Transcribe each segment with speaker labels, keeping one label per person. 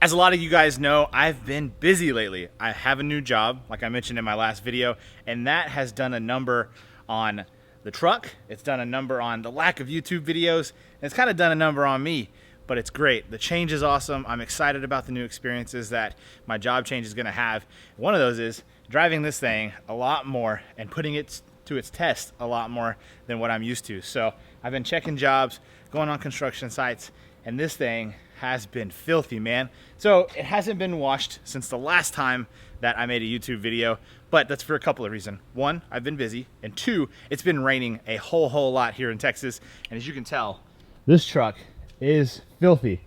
Speaker 1: As a lot of you guys know, I've been busy lately. I have a new job, like I mentioned in my last video, and that has done a number on the truck. It's done a number on the lack of YouTube videos, and it's kind of done a number on me, but it's great. The change is awesome. I'm excited about the new experiences that my job change is gonna have. One of those is driving this thing a lot more and putting it to its test a lot more than what I'm used to. So I've been checking jobs, going on construction sites, and this thing has been filthy, man. So it hasn't been washed since the last time that I made a YouTube video, but that's for a couple of reasons. One, I've been busy, and two, it's been raining a whole lot here in Texas, and as you can tell, this truck is filthy.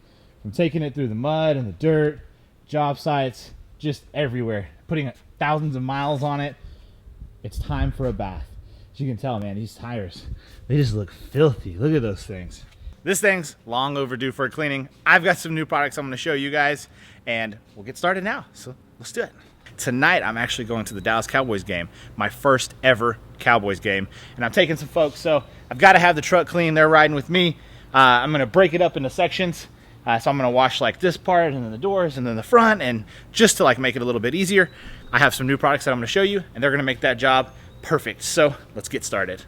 Speaker 1: I'm taking it through the mud and the dirt, job sites, just everywhere, putting thousands of miles on it. It's time for a bath. As you can tell, man, these tires, they just look filthy. Look at those things. This thing's long overdue for a cleaning. I've got some new products I'm gonna show you guys, and we'll get started now, so let's do it. Tonight, I'm actually going to the Dallas Cowboys game, my first ever Cowboys game, and I'm taking some folks, so I've gotta have the truck clean. They're riding with me. I'm gonna break it up into sections. So I'm gonna wash like this part, and then the doors, and then the front, and just to like make it a little bit easier, I have some new products that I'm gonna show you, and they're gonna make that job perfect. So let's get started.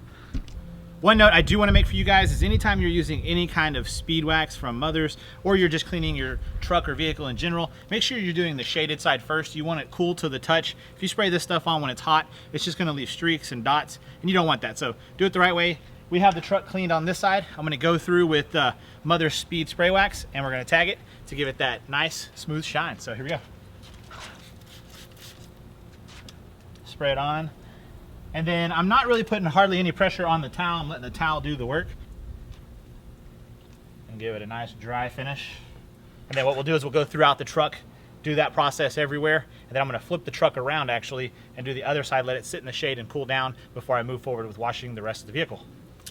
Speaker 1: One note I do want to make for you guys is anytime you're using any kind of speed wax from Mother's, or you're just cleaning your truck or vehicle in general, make sure you're doing the shaded side first. You want it cool to the touch. If you spray this stuff on when it's hot, it's just going to leave streaks and dots, and you don't want that. So do it the right way. We have the truck cleaned on this side. I'm going to go through with Mother's Speed Spray Wax, and we're going to tag it to give it that nice, smooth shine. So here we go. Spray it on. And then I'm not really putting hardly any pressure on the towel. I'm letting the towel do the work. And give it a nice dry finish. And then what we'll do is we'll go throughout the truck, do that process everywhere. And then I'm gonna flip the truck around actually and do the other side, let it sit in the shade and cool down before I move forward with washing the rest of the vehicle.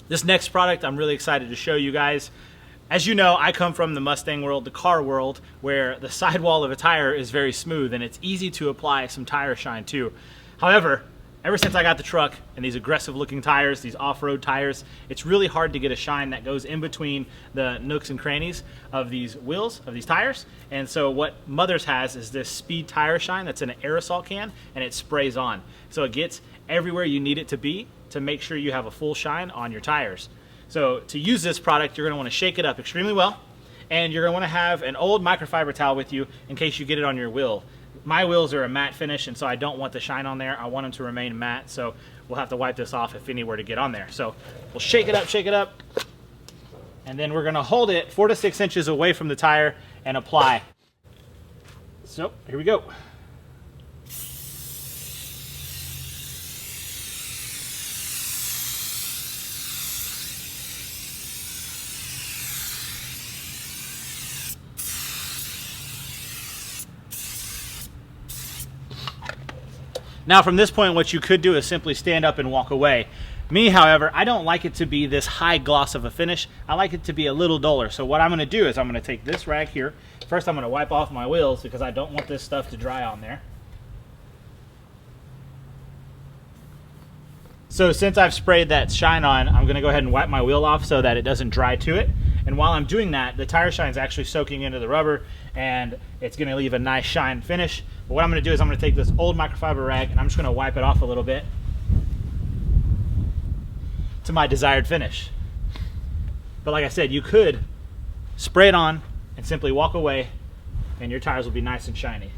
Speaker 1: This next product I'm really excited to show you guys. As you know, I come from the Mustang world, the car world, where the sidewall of a tire is very smooth and it's easy to apply some tire shine to. However, ever since I got the truck and these aggressive looking tires, these off-road tires, it's really hard to get a shine that goes in between the nooks and crannies of these wheels, of these tires. And so what Mother's has is this speed tire shine that's in an aerosol can, and it sprays on. So it gets everywhere you need it to be to make sure you have a full shine on your tires. So to use this product, you're gonna wanna shake it up extremely well, and you're gonna wanna have an old microfiber towel with you in case you get it on your wheel. My wheels are a matte finish, and so I don't want the shine on there. I want them to remain matte, so we'll have to wipe this off if any were to get on there. So we'll shake it up, and then we're gonna hold it 4 to 6 inches away from the tire and apply. So here we go. Now from this point, what you could do is simply stand up and walk away. Me, however, I don't like it to be this high gloss of a finish. I like it to be a little duller. So what I'm gonna do is I'm gonna take this rag here. First I'm gonna wipe off my wheels because I don't want this stuff to dry on there. So since I've sprayed that shine on, I'm gonna go ahead and wipe my wheel off so that it doesn't dry to it. And while I'm doing that, the tire shine is actually soaking into the rubber and it's gonna leave a nice shine finish. But what I'm gonna do is I'm gonna take this old microfiber rag and I'm just gonna wipe it off a little bit to my desired finish. But like I said, you could spray it on and simply walk away and your tires will be nice and shiny.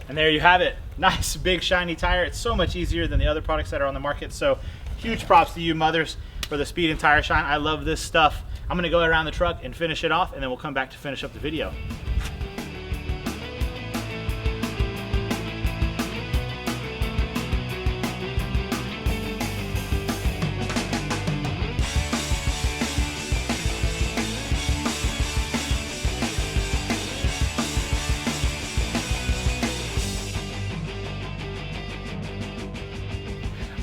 Speaker 1: And there you have it. Nice big shiny tire. It's so much easier than the other products that are on the market. So huge props to you Mothers for the speed and tire shine. I love this stuff. I'm gonna go around the truck and finish it off, and then we'll come back to finish up the video.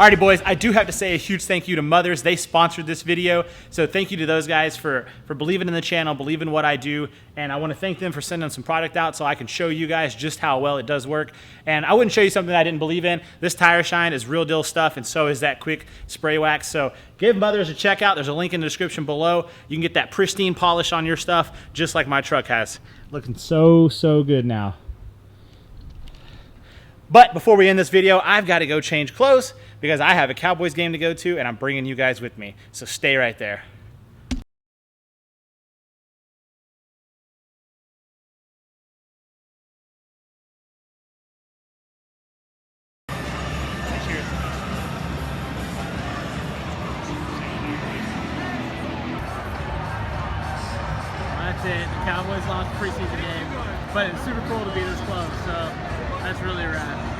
Speaker 1: Alrighty, boys, I do have to say a huge thank you to Mothers. They sponsored this video, so thank you to those guys for believing in the channel, believing in what I do, and I want to thank them for sending some product out so I can show you guys just how well it does work. And I wouldn't show you something I didn't believe in. This tire shine is real deal stuff, and so is that quick spray wax. So give Mothers a check out. There's a link in the description below. You can get that pristine polish on your stuff, just like my truck has. Looking so good now. But before we end this video, I've got to go change clothes because I have a Cowboys game to go to, and I'm bringing you guys with me. So stay right there. Cheers. That's it. The Cowboys lost the preseason game, but it's super cool to be this close, so that's really rad.